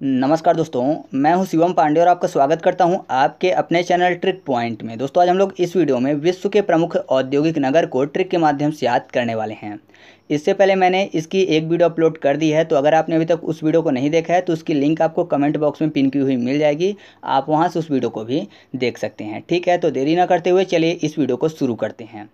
नमस्कार दोस्तों, मैं हूं शिवम पांडे और आपका स्वागत करता हूं आपके अपने चैनल ट्रिक पॉइंट में। दोस्तों, आज हम लोग इस वीडियो में विश्व के प्रमुख औद्योगिक नगर को ट्रिक के माध्यम से याद करने वाले हैं। इससे पहले मैंने इसकी एक वीडियो अपलोड कर दी है, तो अगर आपने अभी तक उस वीडियो को नहीं देखा है तो उसकी लिंक आपको कमेंट बॉक्स में पिन की हुई मिल जाएगी। आप वहाँ से उस वीडियो को भी देख सकते हैं। ठीक है, तो देरी ना करते हुए चलिए इस वीडियो को शुरू करते हैं।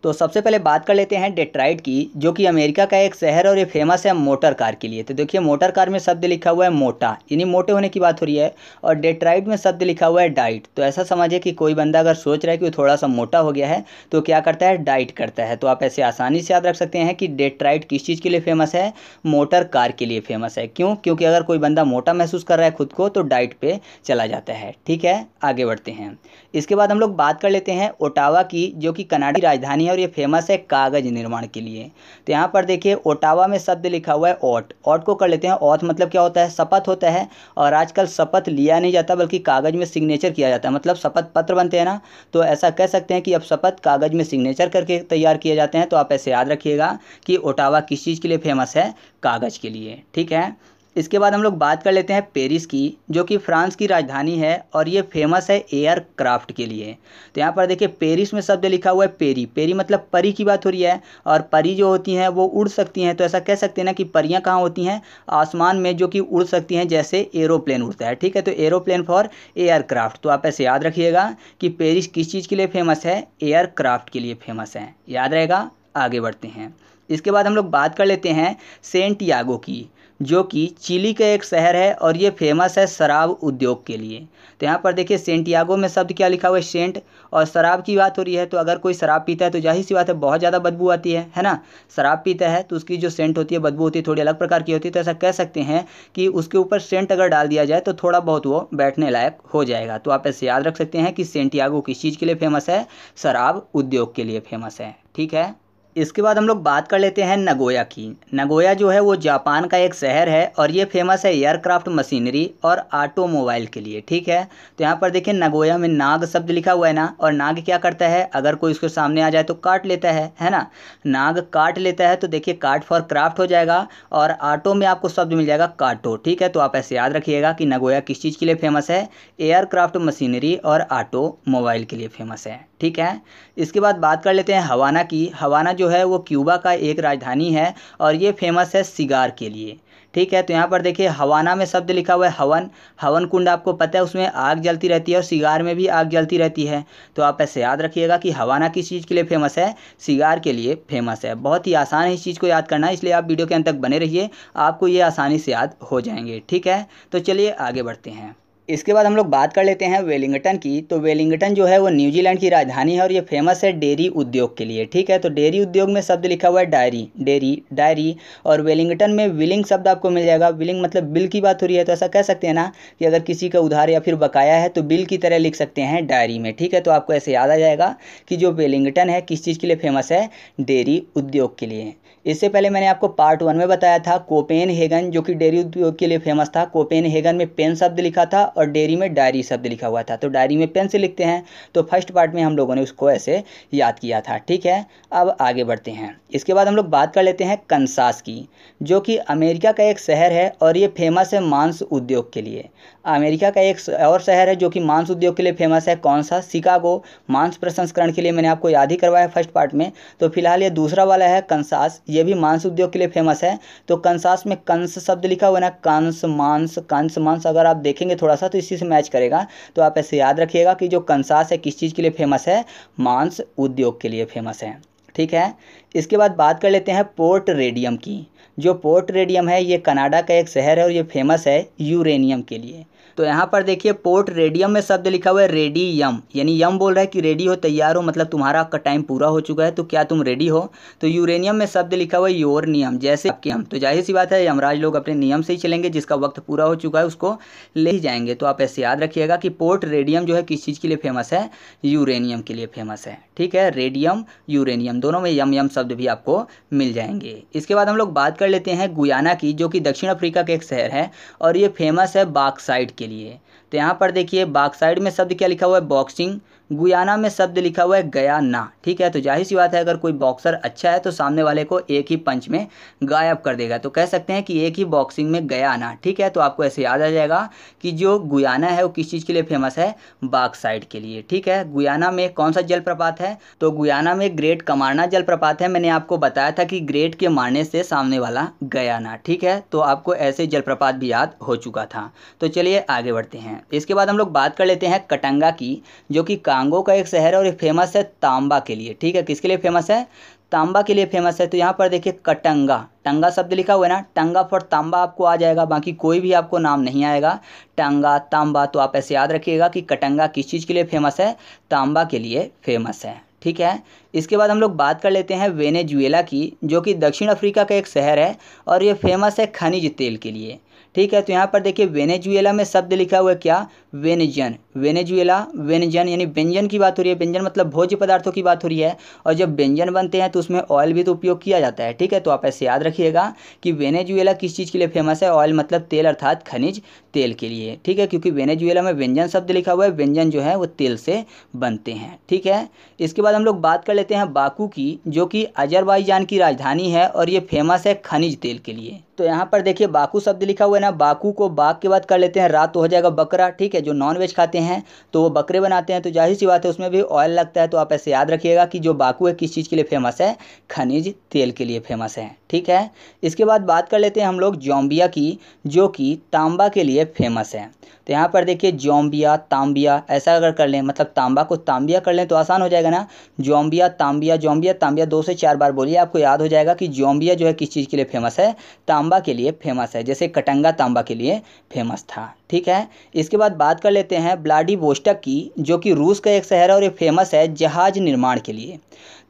तो सबसे पहले बात कर लेते हैं डेट्रॉइट की, जो कि अमेरिका का एक शहर और ये फेमस है मोटर कार के लिए। तो देखिए, मोटर कार में शब्द लिखा हुआ है मोटा, यानी मोटे होने की बात हो रही है, और डेट्रॉइट में शब्द लिखा हुआ है डाइट। तो ऐसा समझिए कि कोई बंदा अगर सोच रहा है कि वो थोड़ा सा मोटा हो गया है तो क्या करता है, डाइट करता है। तो आप ऐसे आसानी से याद रख सकते हैं कि डेट्रॉइट किस चीज़ के लिए फेमस है, मोटर कार के लिए फेमस है। क्यों? क्योंकि अगर कोई बंदा मोटा महसूस कर रहा है खुद को तो डाइट पे चला जाता है। ठीक है, आगे बढ़ते हैं। इसके बाद हम लोग बात कर लेते हैं ओटावा की, जो कि कनाडा की राजधानी है और ये फेमस है कागज निर्माण के लिए। तो यहाँ पर देखिए, ओटावा में शब्द लिखा हुआ है ओट। ओट को कर लेते हैं ऑथ, मतलब क्या होता है, शपथ होता है। और आजकल शपथ लिया नहीं जाता बल्कि कागज में सिग्नेचर किया जाता है, मतलब शपथ पत्र बनते हैं ना, तो ऐसा कह सकते हैं कि अब शपथ कागज में सिग्नेचर करके तैयार किए जाते हैं। तो आप ऐसे याद रखिएगा कि ओटावा किस चीज़ के लिए फेमस है, कागज के लिए। ठीक है, इसके बाद हम लोग बात कर लेते हैं पेरिस की, जो कि फ्रांस की राजधानी है और ये फेमस है एयरक्राफ्ट के लिए। तो यहाँ पर देखिए, पेरिस में शब्द लिखा हुआ है पेरी। पेरी मतलब परी की बात हो रही है, और परी जो होती हैं वो उड़ सकती हैं। तो ऐसा कह सकते हैं ना कि परियां कहाँ होती हैं, आसमान में, जो कि उड़ सकती हैं जैसे एरोप्लेन उड़ता है। ठीक है, तो एरोप्लेन फॉर एयरक्राफ्ट। तो आप ऐसे याद रखिएगा कि पेरिस किस चीज़ के लिए फेमस है, एयरक्राफ्ट के लिए फेमस है। याद रहेगा। आगे बढ़ते हैं। इसके बाद हम लोग बात कर लेते हैं सेंटियागो की, जो कि चिली का एक शहर है और ये फेमस है शराब उद्योग के लिए। तो यहाँ पर देखिए, सेंटियागो में शब्द क्या लिखा हुआ है, सेंट, और शराब की बात हो रही है। तो अगर कोई शराब पीता है तो जाहिर सी बात है बहुत ज़्यादा बदबू आती है ना। शराब पीता है तो उसकी जो सेंट होती है, बदबू होती है, थोड़ी अलग प्रकार की होती है। तो ऐसा कह सकते हैं कि उसके ऊपर सेंट अगर डाल दिया जाए तो थोड़ा बहुत वो बैठने लायक हो जाएगा। तो आप ऐसे याद रख सकते हैं कि सेंटियागो किस चीज़ के लिए फेमस है, शराब उद्योग के लिए फेमस है। ठीक है, इसके बाद हम लोग बात कर लेते हैं नगोया की। नगोया जो है वो जापान का एक शहर है और ये फेमस है एयरक्राफ्ट मशीनरी और ऑटोमोबाइल के लिए। ठीक है, तो यहाँ पर देखिए, नगोया में नाग शब्द लिखा हुआ है ना, और नाग क्या करता है, अगर कोई उसके सामने आ जाए तो काट लेता है ना। नाग काट लेता है, तो देखिए काट फॉर क्राफ्ट हो जाएगा, और ऑटो में आपको शब्द मिल जाएगा काटो। ठीक है, तो आप ऐसे याद रखिएगा कि नगोया किस चीज़ के लिए फेमस है, एयरक्राफ्ट मशीनरी और ऑटोमोबाइल के लिए फेमस है। ठीक है, इसके बाद बात कर लेते हैं हवाना की। हवाना जो है वो क्यूबा का एक राजधानी है और ये फेमस है सिगार के लिए। ठीक है, तो यहाँ पर देखिए, हवाना में शब्द लिखा हुआ है हवन। हवन कुंड आपको पता है, उसमें आग जलती रहती है और सिगार में भी आग जलती रहती है। तो आप ऐसे याद रखिएगा कि हवाना किस चीज़ के लिए फेमस है, सिगार के लिए फेमस है। बहुत ही आसान है इस चीज़ को याद करना, इसलिए आप वीडियो के अंत तक बने रहिए, आपको ये आसानी से याद हो जाएंगे। ठीक है, तो चलिए आगे बढ़ते हैं। इसके बाद हम लोग बात कर लेते हैं वेलिंगटन की। तो वेलिंगटन जो है वो न्यूजीलैंड की राजधानी है और ये फेमस है डेयरी उद्योग के लिए। ठीक है, तो डेयरी उद्योग में शब्द लिखा हुआ है डायरी, डेयरी, डायरी। और वेलिंगटन में विलिंग शब्द आपको मिल जाएगा। विलिंग मतलब बिल की बात हो रही है, तो ऐसा कह सकते हैं ना कि अगर किसी का उधार या फिर बकाया है तो बिल की तरह लिख सकते हैं डायरी में। ठीक है, तो आपको ऐसे याद आ जाएगा कि जो वेलिंगटन है किस चीज़ के लिए फेमस है, डेयरी उद्योग के लिए। इससे पहले मैंने आपको पार्ट 1 में बताया था कोपेनहेगन, जो कि डेयरी उद्योग के लिए फेमस था। कोपेनहेगन में पेन शब्द लिखा था और डेयरी में डायरी शब्द लिखा हुआ था। तो डायरी में पेन से लिखते हैं, तो फर्स्ट पार्ट में हम लोगों ने उसको ऐसे याद किया था। ठीक है, अब आगे बढ़ते हैं। इसके बाद हम लोग बात कर लेते हैं कंसास की, जो कि अमेरिका का एक शहर है और ये फेमस है मांस उद्योग के लिए। अमेरिका का एक और शहर है जो कि मांस उद्योग के लिए फेमस है, कौन सा, शिकागो। मांस प्रसंस्करण के लिए मैंने आपको याद ही करवाया फर्स्ट पार्ट में। तो फिलहाल ये दूसरा वाला है कंसास, ये भी मांस उद्योग के लिए फेमस है। तो कंसास में कंस शब्द लिखा हुआ है ना, कंस मांस, कंस मांस, अगर आप देखेंगे थोड़ा सा तो इसी से मैच करेगा। तो आप ऐसे याद रखिएगा कि जो कंसास है किस चीज़ के लिए फेमस है, मांस उद्योग के लिए फेमस है। ठीक है, इसके बाद बात कर लेते हैं पोर्ट रेडियम की। जो पोर्ट रेडियम है ये कनाडा का एक शहर है और ये फेमस है यूरेनियम के लिए। तो यहाँ पर देखिए, पोर्ट रेडियम में शब्द लिखा हुआ है रेडियम, यानी यम बोल रहा है कि रेडी हो, तैयार हो, मतलब तुम्हारा का टाइम पूरा हो चुका है, तो क्या तुम रेडी हो। तो यूरेनियम में शब्द लिखा हुआ है योर नियम, जैसे आपके हम। तो जाहिर सी बात है यमराज लोग अपने नियम से ही चलेंगे, जिसका वक्त पूरा हो चुका है उसको ले ही जाएंगे। तो आप ऐसे याद रखिएगा कि पोर्ट रेडियम जो है किस चीज़ के लिए फेमस है, यूरेनियम के लिए फेमस है। ठीक है, रेडियम यूरेनियम दोनों में यम यम शब्द भी आपको मिल जाएंगे। इसके बाद हम लोग बात कर लेते हैं गुयाना की, जो कि दक्षिण अफ्रीका का एक शहर है और ये फेमस है बॉक्साइट के लिए। तो यहाँ पर देखिए बॉक्साइट में शब्द क्या लिखा हुआ है, बॉक्सिंग। गुयाना में शब्द लिखा हुआ है गयाना। ठीक है, तो जाहिर सी बात है अगर कोई बॉक्सर अच्छा है तो सामने वाले को एक ही पंच में गायब कर देगा। तो कह सकते हैं कि एक ही बॉक्सिंग में गयाना। ठीक है, तो आपको ऐसे याद आ जाएगा कि जो गुयाना है वो किस चीज़ के लिए फेमस है, बॉक्साइट के लिए। ठीक है, गुयाना में कौन सा जलप्रपात है, तो गुयाना में ग्रेट कमारना जलप्रपात है। मैंने आपको बताया था कि ग्रेट के मारने से सामने वाला गयाना। ठीक है, तो आपको ऐसे जलप्रपात भी याद हो चुका था। तो चलिए आगे बढ़ते हैं। इसके बाद हम लोग बात कर लेते हैं कटंगा की, जो कि कांगो का एक शहर है और ये फेमस है तांबा के लिए। ठीक है, किसके लिए फेमस है, तांबा के लिए फेमस है। तो यहाँ पर देखिए कटंगा, टंगा शब्द लिखा हुआ है ना, टंगा फॉर तांबा आपको आ जाएगा, बाकी कोई भी आपको नाम नहीं आएगा, टंगा तांबा। तो आप ऐसे याद रखिएगा कि कटंगा किस चीज़ के लिए फेमस है, तांबा के लिए फेमस है। ठीक है, इसके बाद हम लोग बात कर लेते हैं वेनेजुएला की, जो कि दक्षिण अफ्रीका का एक शहर है और ये फेमस है खनिज तेल के लिए। ठीक है, तो यहाँ पर देखिए वेनेजुएला में शब्द लिखा हुआ है क्या, वेनेजन। वेनेजुएला व्यंजन यानी व्यंजन की बात हो रही है, व्यंजन मतलब भोज्य पदार्थों की बात हो रही है, और जब व्यंजन बनते हैं तो उसमें ऑयल भी तो उपयोग किया जाता है। ठीक है, तो आप ऐसे याद रखिएगा कि वेनेजुएला किस चीज़ के लिए फेमस है, ऑयल मतलब तेल अर्थात खनिज तेल के लिए। ठीक है, क्योंकि वेनेजुएला में व्यंजन शब्द लिखा हुआ है, व्यंजन जो है वो तेल से बनते हैं। ठीक है, इसके बाद हम लोग बात कर लेते हैं बाकू की, जो कि अजरबैजान की राजधानी है और ये फेमस है खनिज तेल के लिए। तो यहाँ पर देखिए बाकू शब्द लिखा हुआ है ना, बाकू को बाग के बाद कर लेते हैं रा तो हो जाएगा बकरा। ठीक है, जो नॉन वेज खाते हैं तो वो बकरे बनाते हैं, तो जाहिर सी बात है उसमें भी ऑयल लगता है। तो आप ऐसे याद रखिएगा कि जो बाकू है किस चीज़ के लिए फेमस है, खनिज तेल के लिए फेमस है। ठीक है, इसके बाद बात कर लेते हैं हम लोग जोम्बिया की, जो कि तांबा के लिए फेमस है। तो यहाँ पर देखिए जोम्बिया तांबिया ऐसा अगर कर लें, मतलब तांबा को तांबिया कर लें तो आसान हो जाएगा ना, जोम्बिया तांबिया, जोम्बिया तांबिया 2 से 4 बार बोलिए, आपको याद हो जाएगा कि जोम्बिया जो है किस चीज़ के लिए फेमस है, तांबा के लिए फेमस है, जैसे कटंगा तांबा के लिए फेमस था। ठीक है, इसके बाद बात कर लेते हैं व्लादिवोस्टॉक की, जो कि रूस का एक शहर है और ये फेमस है जहाज निर्माण के लिए।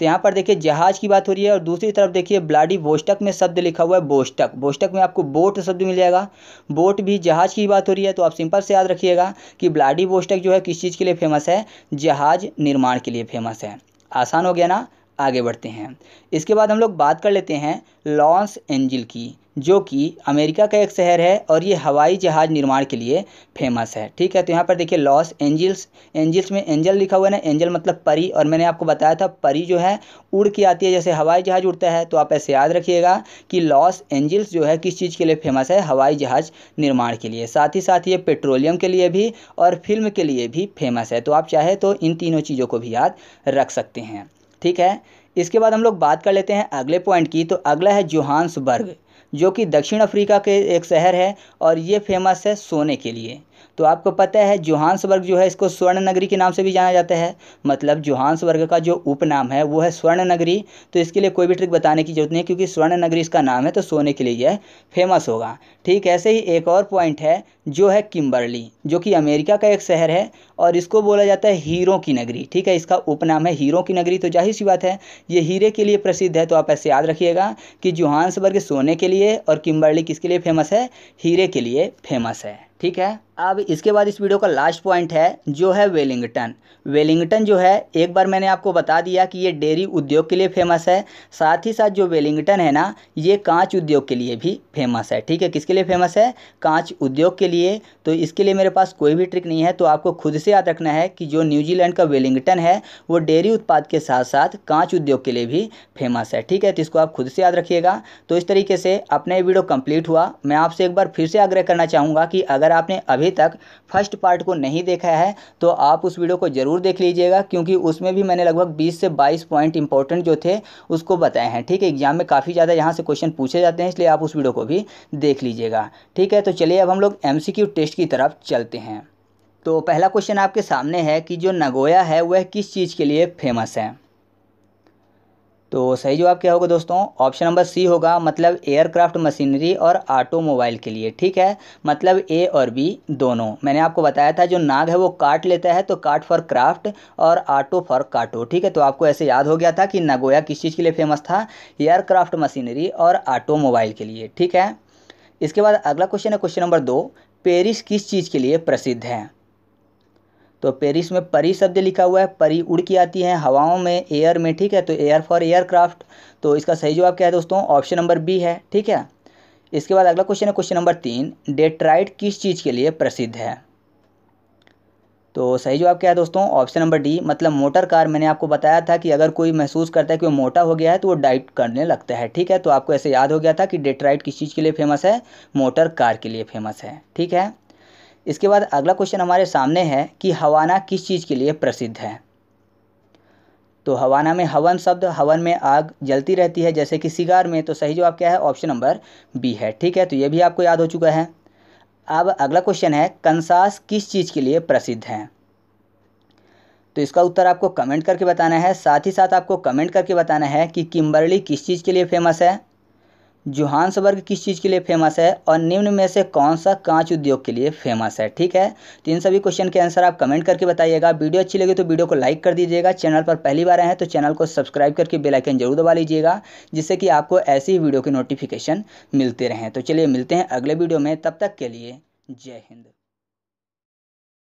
तो यहाँ पर देखिए जहाज की बात हो रही है और दूसरी तरफ देखिए व्लादिवोस्टॉक में शब्द लिखा हुआ है बोस्टक। बोस्टक में आपको बोट शब्द मिल जाएगा, बोट भी जहाज की बात हो रही है। तो आप सिंपल से याद रखिएगा कि व्लादिवोस्टॉक जो है किस चीज़ के लिए फेमस है, जहाज निर्माण के लिए फेमस है। आसान हो गया ना, आगे बढ़ते हैं। इसके बाद हम लोग बात कर लेते हैं लॉस एंजिल की, जो कि अमेरिका का एक शहर है और ये हवाई जहाज़ निर्माण के लिए फेमस है। ठीक है, तो यहाँ पर देखिए लॉस एंजिल्स, एंजिल्स में एंजल लिखा हुआ है ना, एंजल मतलब परी, और मैंने आपको बताया था परी जो है उड़ के आती है, जैसे हवाई जहाज़ उड़ता है। तो आप ऐसे याद रखिएगा कि लॉस एंजिल्स जो है किस चीज़ के लिए फेमस है, हवाई जहाज़ निर्माण के लिए। साथ ही साथ ये पेट्रोलियम के लिए भी और फिल्म के लिए भी फेमस है। तो आप चाहे तो इन तीनों चीज़ों को भी याद रख सकते हैं। ठीक है, इसके बाद हम लोग बात कर लेते हैं अगले पॉइंट की। तो अगला है जोहान्सबर्ग, जो कि दक्षिण अफ्रीका के एक शहर है और ये फेमस है सोने के लिए। तो आपको पता है जोहान्सबर्ग जो है इसको स्वर्ण नगरी के नाम से भी जाना जाता है, मतलब जोहान्सबर्ग का जो उपनाम है वो है स्वर्ण नगरी। तो इसके लिए कोई भी ट्रिक बताने की जरूरत नहीं है, क्योंकि स्वर्ण नगरी इसका नाम है तो सोने के लिए यह फेमस होगा। ठीक, ऐसे ही एक और पॉइंट है जो है किम्बर्ली, जो कि अमेरिका का एक शहर है और इसको बोला जाता है हीरों की नगरी। ठीक है, इसका उपनाम है हीरों की नगरी। तो जाहिर सी बात है ये हीरे के लिए प्रसिद्ध है। तो आप ऐसे याद रखिएगा कि जोहान्सबर्ग सोने के लिए और किम्बर्ली किसके लिए फेमस है, हीरे के लिए फेमस है। ठीक है, अब इसके बाद इस वीडियो का लास्ट पॉइंट है जो है वेलिंगटन। वेलिंगटन जो है एक बार मैंने आपको बता दिया कि ये डेयरी उद्योग के लिए फेमस है। साथ ही साथ जो वेलिंगटन है ना, ये कांच उद्योग के लिए भी फेमस है। ठीक है, किसके लिए फेमस है, कांच उद्योग के लिए। तो इसके लिए मेरे पास कोई भी ट्रिक नहीं है, तो आपको खुद से याद रखना है कि जो न्यूजीलैंड का वेलिंगटन है वो डेयरी उत्पाद के साथ साथ कांच उद्योग के लिए भी फेमस है। ठीक है, तो इसको आप खुद से याद रखिएगा। तो इस तरीके से अपना ये वीडियो कंप्लीट हुआ। मैं आपसे एक बार फिर से आग्रह करना चाहूँगा कि अगर आपने अभी तक फर्स्ट पार्ट को नहीं देखा है तो आप उस वीडियो को ज़रूर देख लीजिएगा, क्योंकि उसमें भी मैंने लगभग 20 से 22 पॉइंट इंपॉर्टेंट जो थे उसको बताए हैं। ठीक है, एग्जाम में काफ़ी ज़्यादा यहाँ से क्वेश्चन पूछे जाते हैं, इसलिए आप उस वीडियो को भी देख लीजिएगा। ठीक है, तो चलिए अब हम लोग MCQ टेस्ट की तरफ चलते हैं। तो पहला क्वेश्चन आपके सामने है कि जो नगोया है वह किस चीज़ के लिए फेमस है। तो सही जवाब क्या होगा दोस्तों, ऑप्शन नंबर सी होगा, मतलब एयरक्राफ्ट मशीनरी और ऑटोमोबाइल के लिए। ठीक है, मतलब ए और बी दोनों। मैंने आपको बताया था जो नाग है वो काट लेता है, तो काट फॉर क्राफ्ट और ऑटो फॉर काटो। ठीक है, तो आपको ऐसे याद हो गया था कि नगोया किस चीज़ के लिए फेमस था, एयरक्राफ्ट मशीनरी और ऑटोमोबाइल के लिए। ठीक है, इसके बाद अगला क्वेश्चन है क्वेश्चन नंबर 2, पेरिस किस चीज़ के लिए प्रसिद्ध है। तो पेरिस में परी शब्द लिखा हुआ है, परी उड़ के आती है हवाओं में, एयर में, ठीक है। तो एयर फॉर एयरक्राफ्ट। तो इसका सही जवाब क्या है दोस्तों, ऑप्शन नंबर बी है, ठीक है। इसके बाद अगला क्वेश्चन है क्वेश्चन नंबर 3, डेट्राइट किस चीज़ के लिए प्रसिद्ध है। तो सही जवाब क्या है दोस्तों, ऑप्शन नंबर डी, मतलब मोटर कार। मैंने आपको बताया था कि अगर कोई महसूस करता है कि वो मोटा हो गया है तो वो डाइट करने लगता है, ठीक है। तो आपको ऐसे याद हो गया था कि डेट्राइट किस चीज़ के लिए फेमस है, मोटर कार के लिए फेमस है, ठीक है। इसके बाद अगला क्वेश्चन हमारे सामने है कि हवाना किस चीज़ के लिए प्रसिद्ध है। तो हवाना में हवन शब्द, हवन में आग जलती रहती है जैसे कि सिगार में। तो सही जवाब क्या है, ऑप्शन नंबर बी है, ठीक है। तो ये भी आपको याद हो चुका है। अब अगला क्वेश्चन है, कंसास किस चीज़ के लिए प्रसिद्ध है। तो इसका उत्तर आपको कमेंट करके बताना है। साथ ही साथ आपको कमेंट करके बताना है कि किम्बर्ली किस चीज़ के लिए फेमस है, जोहान्सबर्ग किस चीज़ के लिए फेमस है, और निम्न में से कौन सा कांच उद्योग के लिए फेमस है, ठीक है। तो इन सभी क्वेश्चन के आंसर आप कमेंट करके बताइएगा। वीडियो अच्छी लगी तो वीडियो को लाइक कर दीजिएगा। चैनल पर पहली बार आए हैं तो चैनल को सब्सक्राइब करके बेल आइकन जरूर दबा लीजिएगा, जिससे कि आपको ऐसी ही वीडियो के नोटिफिकेशन मिलते रहें। तो चलिए मिलते हैं अगले वीडियो में, तब तक के लिए जय हिंद।